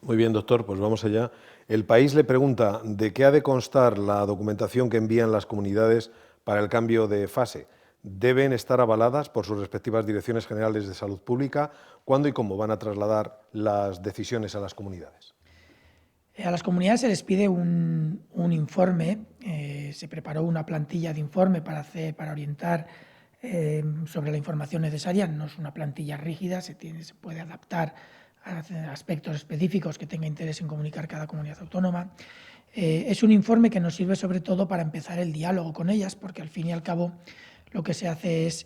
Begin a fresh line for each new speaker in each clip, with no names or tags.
Muy bien, doctor, pues vamos allá. El País le pregunta de qué ha de constar la documentación que envían las comunidades para el cambio de fase. ¿Deben estar avaladas por sus respectivas direcciones generales de salud pública? ¿Cuándo y cómo van a trasladar las decisiones a las comunidades?
A las comunidades se les pide un informe, se preparó una plantilla de informe para orientar sobre la información necesaria. No es una plantilla rígida, se puede adaptar a aspectos específicos que tenga interés en comunicar cada comunidad autónoma. Es un informe que nos sirve sobre todo para empezar el diálogo con ellas, porque al fin y al cabo lo que se hace es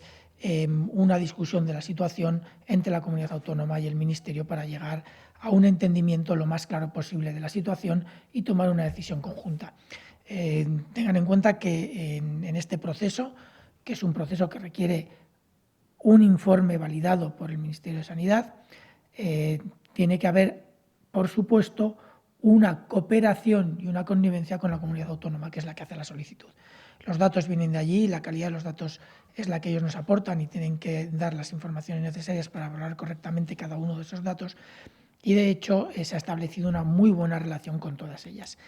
una discusión de la situación entre la comunidad autónoma y el Ministerio para llegar a un entendimiento lo más claro posible de la situación y tomar una decisión conjunta. Tengan en cuenta que en este proceso, que es un proceso que requiere un informe validado por el Ministerio de Sanidad, tiene que haber, por supuesto, una cooperación y una connivencia con la comunidad autónoma, que es la que hace la solicitud. Los datos vienen de allí, la calidad de los datos es la que ellos nos aportan y tienen que dar las informaciones necesarias para valorar correctamente cada uno de esos datos. Y de hecho se ha establecido una muy buena relación con todas ellas.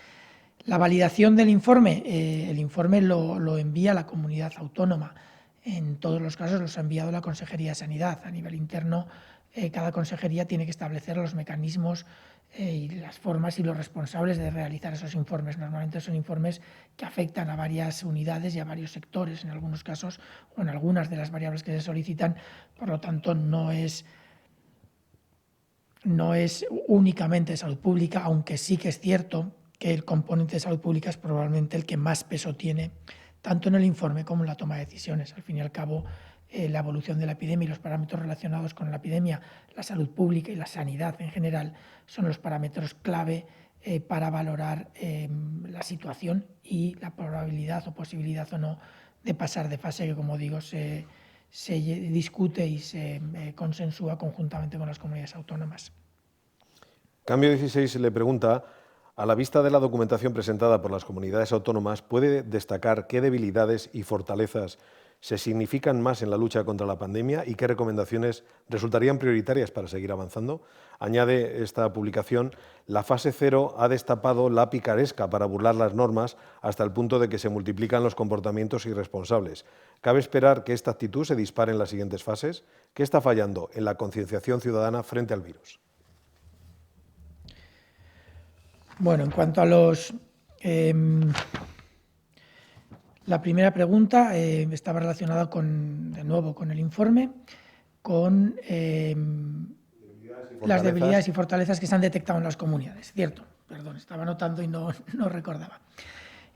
La validación del informe, el informe lo envía la comunidad autónoma. En todos los casos los ha enviado la Consejería de Sanidad. A nivel interno, cada consejería tiene que establecer los mecanismos y las formas y los responsables de realizar esos informes. Normalmente son informes que afectan a varias unidades y a varios sectores, en algunos casos, o en algunas de las variables que se solicitan. Por lo tanto, no es únicamente salud pública, aunque sí que es cierto que el componente de salud pública es probablemente el que más peso tiene, tanto en el informe como en la toma de decisiones. Al fin y al cabo, la evolución de la epidemia y los parámetros relacionados con la epidemia, la salud pública y la sanidad en general son los parámetros clave para valorar la situación y la probabilidad o posibilidad o no de pasar de fase, que como digo, se discute y se consensúa conjuntamente con las comunidades autónomas.
Cambio 16 le pregunta, a la vista de la documentación presentada por las comunidades autónomas, ¿puede destacar qué debilidades y fortalezas se significan más en la lucha contra la pandemia y qué recomendaciones resultarían prioritarias para seguir avanzando? Añade esta publicación, la fase 0 ha destapado la picaresca para burlar las normas hasta el punto de que se multiplican los comportamientos irresponsables. ¿Cabe esperar que esta actitud se dispare en las siguientes fases? ¿Qué está fallando en la concienciación ciudadana frente al virus?
Bueno, en cuanto a los... la primera pregunta estaba relacionada de nuevo con el informe, con las debilidades y fortalezas que se han detectado en las comunidades. Cierto, perdón, estaba anotando y no recordaba.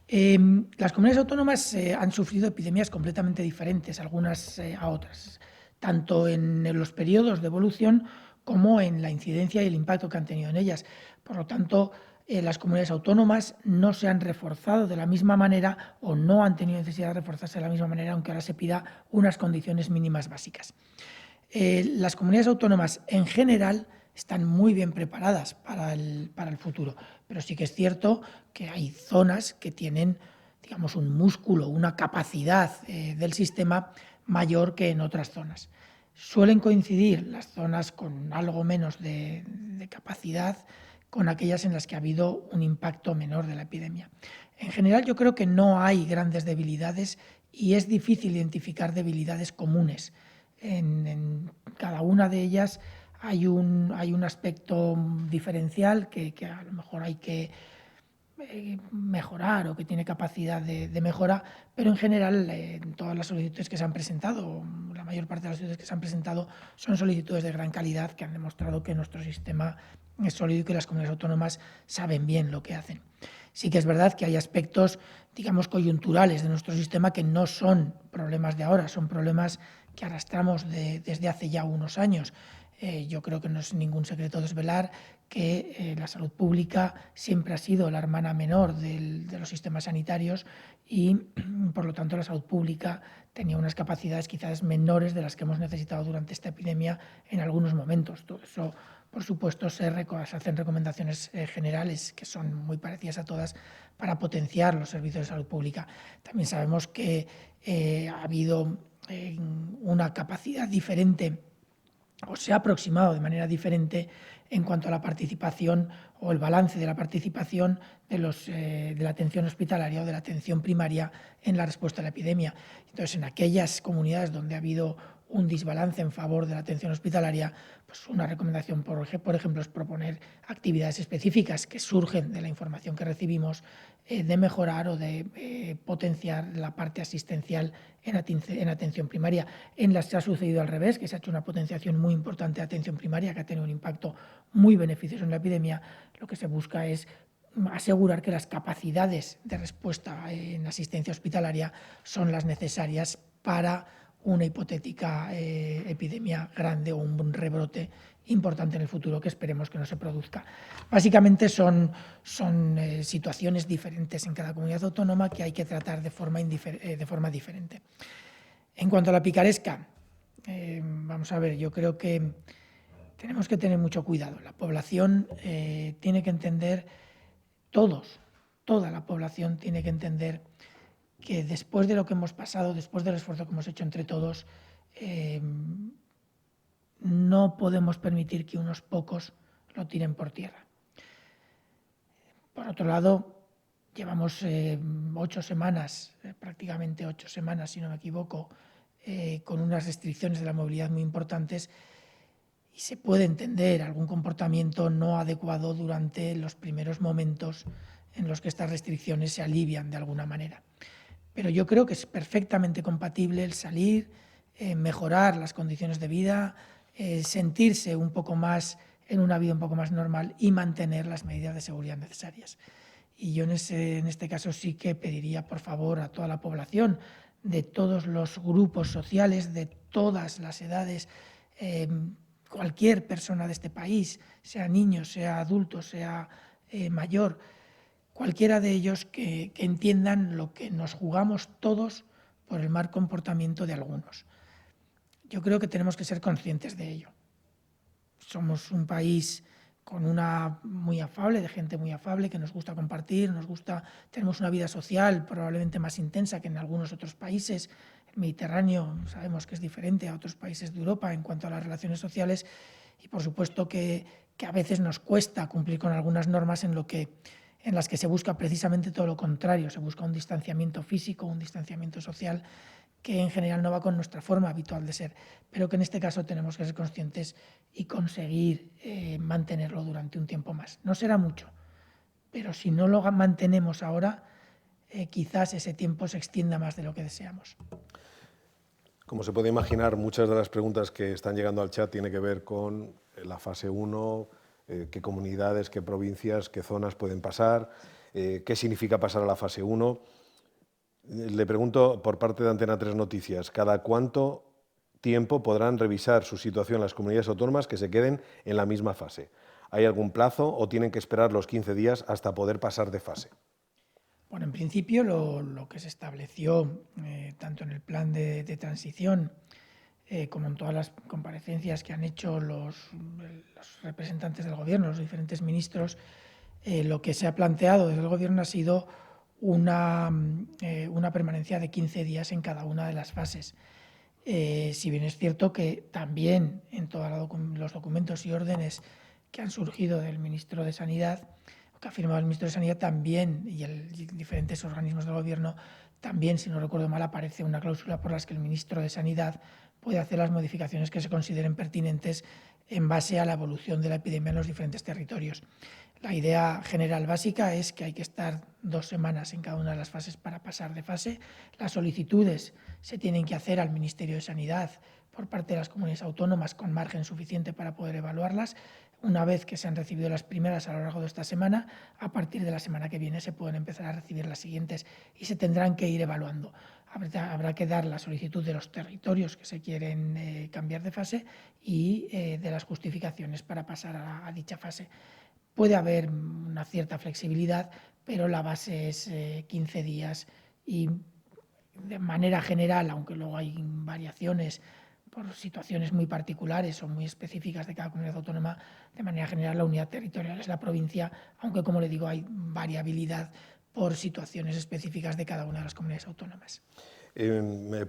Las comunidades autónomas han sufrido epidemias completamente diferentes, algunas a otras, tanto en los periodos de evolución como en la incidencia y el impacto que han tenido en ellas. Por lo tanto, las comunidades autónomas no se han reforzado de la misma manera o no han tenido necesidad de reforzarse de la misma manera, aunque ahora se pida unas condiciones mínimas básicas. Las comunidades autónomas en general están muy bien preparadas para el futuro, pero sí que es cierto que hay zonas que tienen, digamos, un músculo, una capacidad del sistema mayor que en otras zonas. Suelen coincidir las zonas con algo menos de capacidad con aquellas en las que ha habido un impacto menor de la epidemia. En general, yo creo que no hay grandes debilidades y es difícil identificar debilidades comunes. En cada una de ellas hay un aspecto diferencial que a lo mejor hay que mejorar o que tiene capacidad de mejora, pero en general en todas las solicitudes que se han presentado, la mayor parte de las solicitudes que se han presentado son solicitudes de gran calidad que han demostrado que nuestro sistema es sólido y que las comunidades autónomas saben bien lo que hacen. Sí que es verdad que hay aspectos, digamos, coyunturales de nuestro sistema que no son problemas de ahora, son problemas que arrastramos desde hace ya unos años. Yo creo que no es ningún secreto desvelar que la salud pública siempre ha sido la hermana menor de los sistemas sanitarios y, por lo tanto, la salud pública tenía unas capacidades quizás menores de las que hemos necesitado durante esta epidemia en algunos momentos. Todo eso, por supuesto, se hacen recomendaciones generales que son muy parecidas a todas para potenciar los servicios de salud pública. También sabemos que ha habido una capacidad diferente o se ha aproximado de manera diferente en cuanto a la participación o el balance de la participación de la atención hospitalaria o de la atención primaria en la respuesta a la epidemia. Entonces, en aquellas comunidades donde ha habido un desbalance en favor de la atención hospitalaria, pues una recomendación, por ejemplo, es proponer actividades específicas que surgen de la información que recibimos de mejorar o de potenciar la parte asistencial en atención primaria. En las que ha sucedido al revés, que se ha hecho una potenciación muy importante de atención primaria, que ha tenido un impacto muy beneficioso en la epidemia. Lo que se busca es asegurar que las capacidades de respuesta en asistencia hospitalaria son las necesarias para una hipotética epidemia grande o un rebrote importante en el futuro que esperemos que no se produzca. Básicamente son situaciones diferentes en cada comunidad autónoma que hay que tratar de forma diferente. En cuanto a la picaresca, vamos a ver, yo creo que tenemos que tener mucho cuidado. La población tiene que entender, toda la población tiene que entender que después de lo que hemos pasado, después del esfuerzo que hemos hecho entre todos, no podemos permitir que unos pocos lo tiren por tierra. Por otro lado, llevamos 8 semanas, prácticamente 8 semanas, si no me equivoco, con unas restricciones de la movilidad muy importantes, y se puede entender algún comportamiento no adecuado durante los primeros momentos en los que estas restricciones se alivian de alguna manera. Pero yo creo que es perfectamente compatible el salir, mejorar las condiciones de vida, sentirse un poco más en una vida un poco más normal y mantener las medidas de seguridad necesarias. Y yo en este caso sí que pediría, por favor, a toda la población, de todos los grupos sociales, de todas las edades, cualquier persona de este país, sea niño, sea adulto, sea mayor, cualquiera de ellos que entiendan lo que nos jugamos todos por el mal comportamiento de algunos. Yo creo que tenemos que ser conscientes de ello. Somos un país con muy afable, de gente muy afable, que nos gusta compartir, tenemos una vida social probablemente más intensa que en algunos otros países. El Mediterráneo sabemos que es diferente a otros países de Europa en cuanto a las relaciones sociales, y por supuesto que a veces nos cuesta cumplir con algunas normas en las que se busca precisamente todo lo contrario, se busca un distanciamiento físico, un distanciamiento social que en general no va con nuestra forma habitual de ser, pero que en este caso tenemos que ser conscientes y conseguir mantenerlo durante un tiempo más. No será mucho, pero si no lo mantenemos ahora, quizás ese tiempo se extienda más de lo que deseamos.
Como se puede imaginar, muchas de las preguntas que están llegando al chat tienen que ver con la fase 1, qué comunidades, qué provincias, qué zonas pueden pasar, qué significa pasar a la fase 1. Le pregunto por parte de Antena 3 Noticias, ¿cada cuánto tiempo podrán revisar su situación las comunidades autónomas que se queden en la misma fase? ¿Hay algún plazo o tienen que esperar los 15 días hasta poder pasar de fase?
Bueno, en principio lo que se estableció tanto en el plan de transición como en todas las comparecencias que han hecho los representantes del Gobierno, los diferentes ministros, lo que se ha planteado desde el Gobierno ha sido una permanencia de 15 días en cada una de las fases. Si bien es cierto que también en todos los documentos y órdenes que han surgido del ministro de Sanidad, que ha firmado el ministro de Sanidad también, y diferentes organismos del Gobierno, también, si no recuerdo mal, aparece una cláusula por la que el ministro de Sanidad puede hacer las modificaciones que se consideren pertinentes en base a la evolución de la epidemia en los diferentes territorios. La idea general básica es que hay que estar 2 semanas en cada una de las fases para pasar de fase. Las solicitudes se tienen que hacer al Ministerio de Sanidad por parte de las comunidades autónomas con margen suficiente para poder evaluarlas. Una vez que se han recibido las primeras a lo largo de esta semana, a partir de la semana que viene se pueden empezar a recibir las siguientes y se tendrán que ir evaluando. Habrá que dar la solicitud de los territorios que se quieren cambiar de fase y de las justificaciones para pasar a dicha fase. Puede haber una cierta flexibilidad, pero la base es 15 días y de manera general, aunque luego hay variaciones por situaciones muy particulares o muy específicas de cada comunidad autónoma, de manera general la unidad territorial es la provincia, aunque como le digo hay variabilidad por situaciones específicas de cada una de las comunidades autónomas.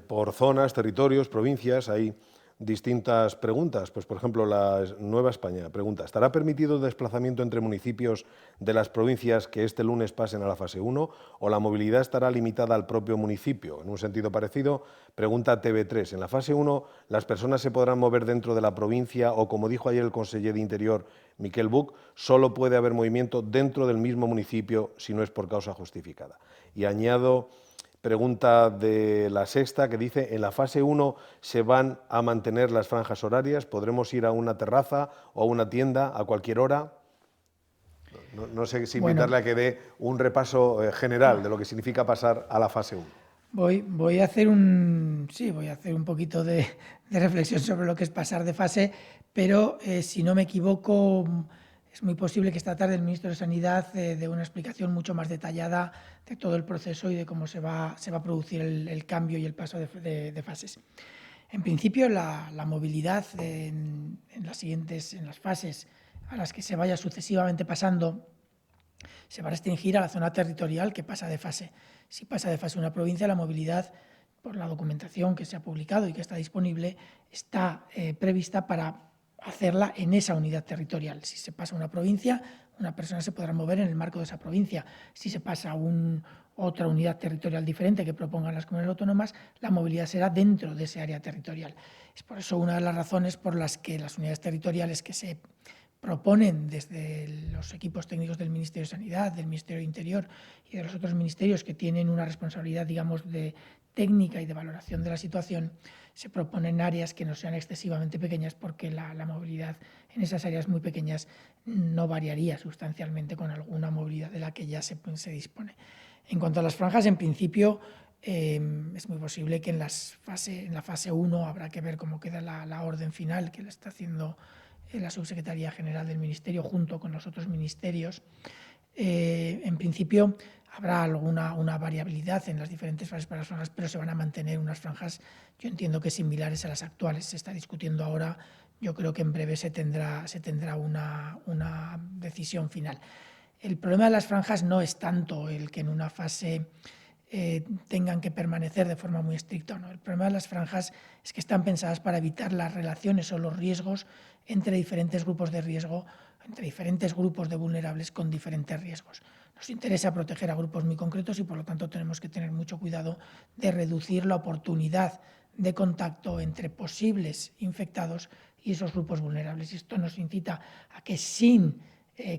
Por zonas, territorios, provincias, hay distintas preguntas. Pues, por ejemplo, la Nueva España pregunta: ¿estará permitido el desplazamiento entre municipios de las provincias que este lunes pasen a la fase 1 o la movilidad estará limitada al propio municipio? En un sentido parecido, pregunta TV3: ¿en la fase 1 las personas se podrán mover dentro de la provincia o, como dijo ayer el conseller de Interior, Miquel Buch, solo puede haber movimiento dentro del mismo municipio si no es por causa justificada? Y añado pregunta de La Sexta, que dice: ¿en la fase 1 se van a mantener las franjas horarias? ¿Podremos ir a una terraza o a una tienda a cualquier hora? No sé si invitarle a que dé un repaso general de lo que significa pasar a la fase 1.
Voy a hacer un poquito de reflexión sobre lo que es pasar de fase, pero si no me equivoco, es muy posible que esta tarde el ministro de Sanidad dé una explicación mucho más detallada de todo el proceso y de cómo se va a producir el cambio y el paso de fases. En principio, la movilidad en las fases a las que se vaya sucesivamente pasando se va a restringir a la zona territorial que pasa de fase. Si pasa de fase una provincia, la movilidad, por la documentación que se ha publicado y que está disponible, está prevista para hacerla en esa unidad territorial. Si se pasa a una provincia, una persona se podrá mover en el marco de esa provincia. Si se pasa a otra unidad territorial diferente que propongan las comunidades autónomas, la movilidad será dentro de ese área territorial. Es por eso una de las razones por las que las unidades territoriales que se proponen desde los equipos técnicos del Ministerio de Sanidad, del Ministerio de Interior y de los otros ministerios que tienen una responsabilidad, digamos, de técnica y de valoración de la situación, se proponen áreas que no sean excesivamente pequeñas porque la movilidad en esas áreas muy pequeñas no variaría sustancialmente con alguna movilidad de la que ya se dispone. En cuanto a las franjas, en principio es muy posible que en la fase 1 habrá que ver cómo queda la orden final que le está haciendo la Subsecretaría General del Ministerio junto con los otros ministerios. En principio habrá una variabilidad en las diferentes fases para las franjas, pero se van a mantener unas franjas, yo entiendo que similares a las actuales. Se está discutiendo ahora, yo creo que en breve se tendrá una decisión final. El problema de las franjas no es tanto el que en una fase tengan que permanecer de forma muy estricta o no. El problema de las franjas es que están pensadas para evitar las relaciones o los riesgos entre diferentes grupos de riesgo, entre diferentes grupos de vulnerables con diferentes riesgos. Nos interesa proteger a grupos muy concretos y por lo tanto tenemos que tener mucho cuidado de reducir la oportunidad de contacto entre posibles infectados y esos grupos vulnerables. Y esto nos incita a que sin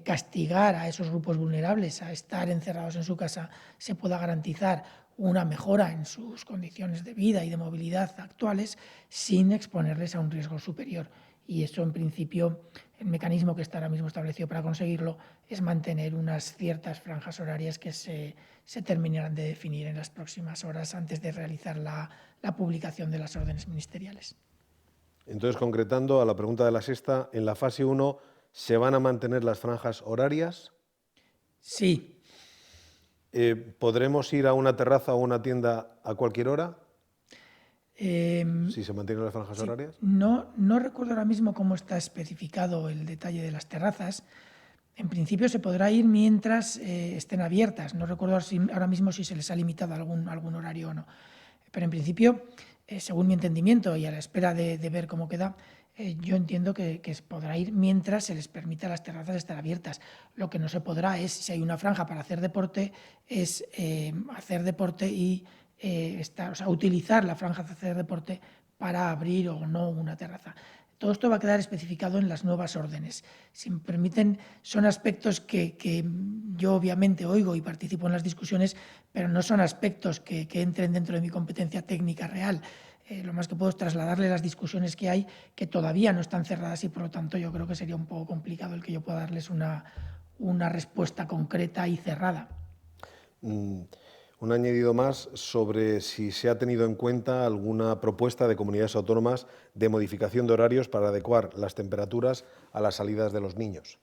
castigar a esos grupos vulnerables a estar encerrados en su casa, se pueda garantizar una mejora en sus condiciones de vida y de movilidad actuales sin exponerles a un riesgo superior. Y eso, en principio, el mecanismo que está ahora mismo establecido para conseguirlo es mantener unas ciertas franjas horarias que se terminarán de definir en las próximas horas antes de realizar la publicación de las órdenes ministeriales.
Entonces, concretando a la pregunta de La Sexta, en la fase 1 ¿se van a mantener las franjas horarias?
Sí.
¿Podremos ir a una terraza o una tienda a cualquier hora? Si se mantienen las franjas horarias.
No recuerdo ahora mismo cómo está especificado el detalle de las terrazas. En principio se podrá ir mientras estén abiertas. No recuerdo ahora mismo si se les ha limitado algún horario o no. Pero en principio, según mi entendimiento y a la espera de ver cómo queda, yo entiendo que se podrá ir mientras se les permita a las terrazas estar abiertas. Lo que no se podrá es, si hay una franja para hacer deporte, es hacer deporte y utilizar la franja de hacer deporte para abrir o no una terraza. Todo esto va a quedar especificado en las nuevas órdenes. Si me permiten, son aspectos que yo obviamente oigo y participo en las discusiones, pero no son aspectos que entren dentro de mi competencia técnica real. Lo más que puedo es trasladarle las discusiones que hay, que todavía no están cerradas y por lo tanto yo creo que sería un poco complicado el que yo pueda darles una respuesta concreta y cerrada.
Un añadido más sobre si se ha tenido en cuenta alguna propuesta de comunidades autónomas de modificación de horarios para adecuar las temperaturas a las salidas de los niños.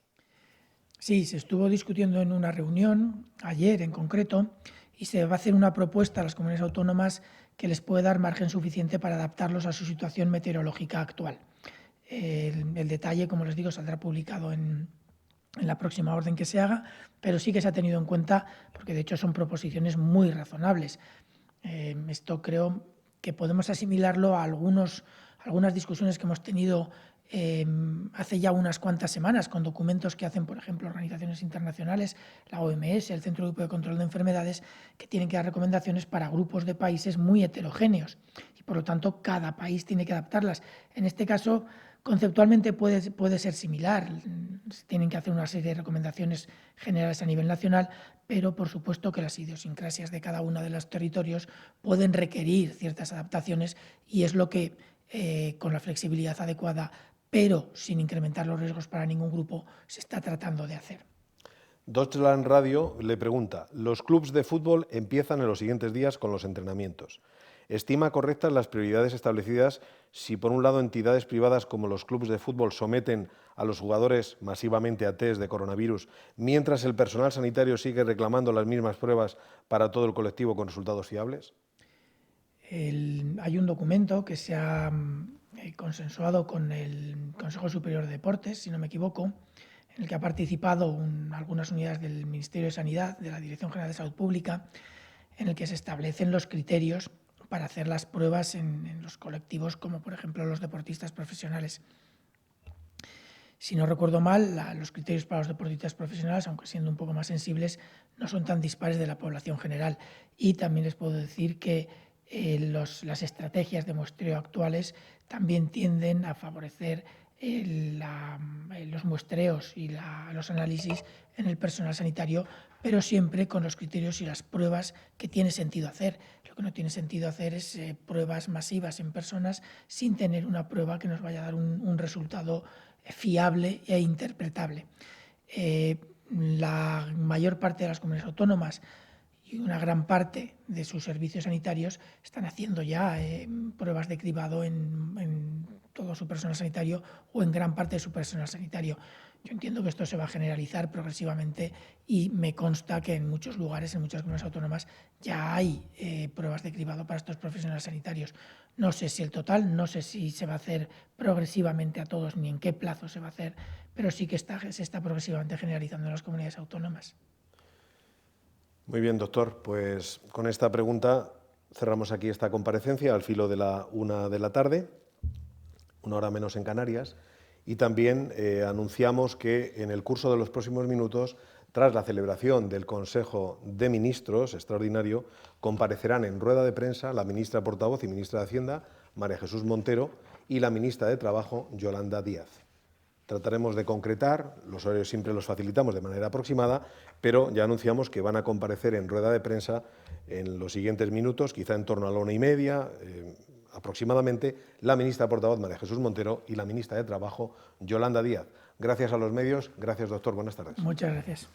Sí, se estuvo discutiendo en una reunión, ayer en concreto, y se va a hacer una propuesta a las comunidades autónomas que les puede dar margen suficiente para adaptarlos a su situación meteorológica actual. El detalle, como les digo, saldrá publicado en la próxima orden que se haga, pero sí que se ha tenido en cuenta, porque de hecho son proposiciones muy razonables. Esto creo que podemos asimilarlo a algunas discusiones que hemos tenido hace ya unas cuantas semanas con documentos que hacen, por ejemplo, organizaciones internacionales, la OMS, el Centro Europeo de Control de Enfermedades, que tienen que dar recomendaciones para grupos de países muy heterogéneos y, por lo tanto, cada país tiene que adaptarlas. En este caso, conceptualmente puede ser similar. Se tienen que hacer una serie de recomendaciones generales a nivel nacional, pero por supuesto que las idiosincrasias de cada uno de los territorios pueden requerir ciertas adaptaciones y es lo que, con la flexibilidad adecuada, pero sin incrementar los riesgos para ningún grupo, se está tratando de hacer.
Deutschland Radio le pregunta, los clubes de fútbol empiezan en los siguientes días con los entrenamientos. ¿Estima correctas las prioridades establecidas si, por un lado, entidades privadas como los clubes de fútbol someten a los jugadores masivamente a test de coronavirus, mientras el personal sanitario sigue reclamando las mismas pruebas para todo el colectivo con resultados fiables?
Hay un documento que se ha consensuado con el Consejo Superior de Deportes, si no me equivoco, en el que ha participado algunas unidades del Ministerio de Sanidad, de la Dirección General de Salud Pública, en el que se establecen los criterios para hacer las pruebas en los colectivos, como por ejemplo los deportistas profesionales. Si no recuerdo mal, los criterios para los deportistas profesionales, aunque siendo un poco más sensibles, no son tan dispares de la población general. Y también les puedo decir que las estrategias de muestreo actuales también tienden a favorecer los muestreos y los análisis en el personal sanitario, pero siempre con los criterios y las pruebas que tiene sentido hacer. Lo que no tiene sentido hacer es pruebas masivas en personas sin tener una prueba que nos vaya a dar un resultado fiable e interpretable. La mayor parte de las comunidades autónomas y una gran parte de sus servicios sanitarios están haciendo ya pruebas de cribado en todo su personal sanitario o en gran parte de su personal sanitario. Yo entiendo que esto se va a generalizar progresivamente y me consta que en muchos lugares, en muchas comunidades autónomas, ya hay pruebas de cribado para estos profesionales sanitarios. No sé si el total, no sé si se va a hacer progresivamente a todos ni en qué plazo se va a hacer, pero sí que se está progresivamente generalizando en las comunidades autónomas.
Muy bien, doctor. Pues con esta pregunta cerramos aquí esta comparecencia al filo de la 1 de la tarde, 1 hora menos en Canarias, y también anunciamos que en el curso de los próximos minutos, tras la celebración del Consejo de Ministros extraordinario, comparecerán en rueda de prensa la ministra portavoz y ministra de Hacienda, María Jesús Montero, y la ministra de Trabajo, Yolanda Díaz. Trataremos de concretar, los horarios siempre los facilitamos de manera aproximada, pero ya anunciamos que van a comparecer en rueda de prensa en los siguientes minutos, quizá en torno a la 1:30 aproximadamente, la ministra portavoz María Jesús Montero y la ministra de Trabajo Yolanda Díaz. Gracias a los medios, gracias doctor, buenas tardes.
Muchas gracias.